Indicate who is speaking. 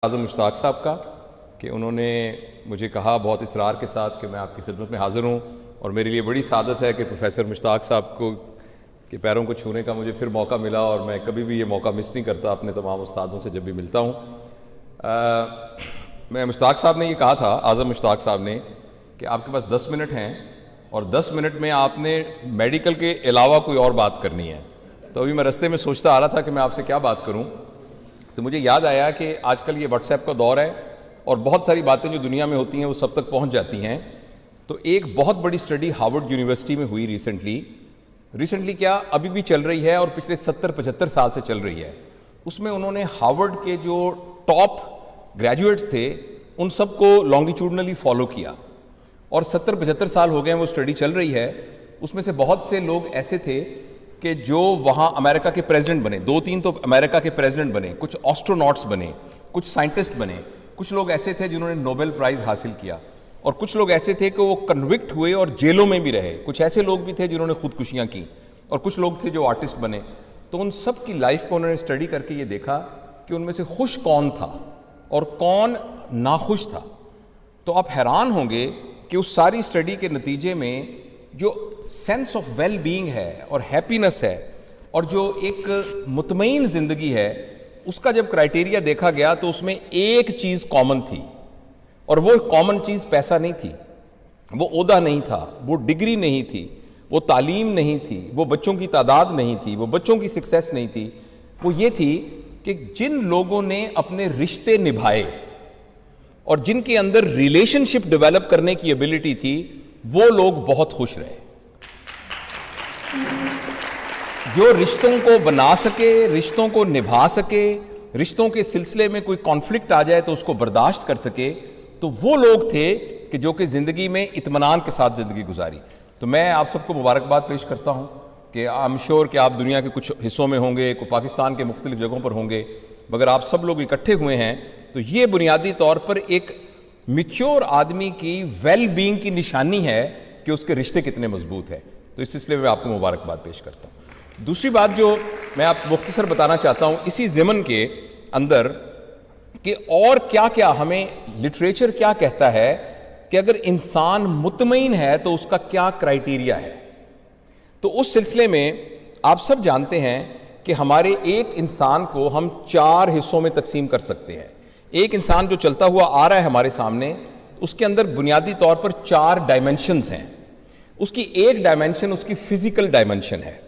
Speaker 1: आज़म मुश्ताक साहब का कि उन्होंने मुझे कहा बहुत इसरार के साथ कि मैं आपकी खिदमत में हाज़िर हूँ और मेरे लिए बड़ी सादत है कि प्रोफेसर मुश्ताक साहब को के पैरों को छूने का मुझे फिर मौका मिला और मैं कभी भी ये मौका मिस नहीं करता अपने तमाम उस्तादों से जब भी मिलता हूँ। मैं मुश्ताक साहब ने ये कहा था, आज़म मुश्ताक साहब ने, कि आपके पास 10 मिनट हैं और 10 मिनट में आपने मेडिकल के अलावा कोई और बात करनी है। तो अभी मैं रास्ते में सोचता आ रहा था कि मैं आपसे क्या बात करूँ, तो मुझे याद आया कि आजकल ये व्हाट्सएप का दौर है और बहुत सारी बातें जो दुनिया में होती हैं वो सब तक पहुंच जाती हैं। तो एक बहुत बड़ी स्टडी हार्वर्ड यूनिवर्सिटी में हुई रिसेंटली क्या अभी भी चल रही है और पिछले 70-75 साल से चल रही है। उसमें उन्होंने हार्वर्ड के जो टॉप ग्रेजुएट्स थे उन सबको लॉन्गिट्यूडनली फॉलो किया और 70-75 साल हो गए हैं वो स्टडी चल रही है। उसमें से बहुत से लोग ऐसे थे कि जो वहाँ अमेरिका के प्रेसिडेंट बने, 2-3 तो अमेरिका के प्रेसिडेंट बने, कुछ एस्ट्रोनॉट्स बने, कुछ साइंटिस्ट बने, कुछ लोग ऐसे थे जिन्होंने नोबेल प्राइज़ हासिल किया और कुछ लोग ऐसे थे कि वो कन्विक्ट हुए और जेलों में भी रहे। कुछ ऐसे लोग भी थे जिन्होंने खुदकुशियाँ की और कुछ लोग थे जो आर्टिस्ट बने। तो उन सब की लाइफ को उन्होंने स्टडी करके ये देखा कि उनमें से खुश कौन था और कौन नाखुश था। तो आप हैरान होंगे कि उस सारी स्टडी के नतीजे में जो सेंस ऑफ वेल बीइंग है और हैप्पीनेस है और जो एक मुतमईन ज़िंदगी है, उसका जब क्राइटेरिया देखा गया तो उसमें एक चीज़ कॉमन थी और वो कॉमन चीज़ पैसा नहीं थी, वो ओहदा नहीं था, वो डिग्री नहीं थी, वो तालीम नहीं थी, वो बच्चों की तादाद नहीं थी, वो बच्चों की सक्सेस नहीं थी। वो ये थी कि जिन लोगों ने अपने रिश्ते निभाए और जिनके अंदर रिलेशनशिप डेवलप करने की एबिलिटी थी, वो लोग बहुत खुश रहे। जो रिश्तों को बना सके, रिश्तों को निभा सके, रिश्तों के सिलसिले में कोई कॉन्फ्लिक्ट आ जाए तो उसको बर्दाश्त कर सके, तो वो लोग थे कि जो कि ज़िंदगी में इत्मीनान के साथ ज़िंदगी गुजारी। तो मैं आप सबको मुबारकबाद पेश करता हूँ कि आई एम श्योर कि आप दुनिया के कुछ हिस्सों में होंगे, पाकिस्तान के मुख्तलिफ जगहों पर होंगे, मगर आप सब लोग इकट्ठे हुए हैं तो ये बुनियादी तौर पर एक मैच्योर आदमी की वेल बीइंग की निशानी है कि उसके रिश्ते कितने मजबूत हैं। तो इस सिलसिले में आपको मुबारकबाद पेश करता हूँ। दूसरी बात जो मैं आप मुख्तसर बताना चाहता हूँ इसी ज़मन के अंदर कि और क्या क्या हमें लिटरेचर क्या कहता है कि अगर इंसान मुतमईन है तो उसका क्या क्राइटेरिया है। तो उस सिलसिले में आप सब जानते हैं कि हमारे एक इंसान को हम 4 हिस्सों में तकसीम कर सकते हैं। एक इंसान जो चलता हुआ आ रहा है हमारे सामने, उसके अंदर बुनियादी तौर पर 4 डायमेंशंस हैं। उसकी एक डायमेंशन उसकी फिजिकल डायमेंशन है।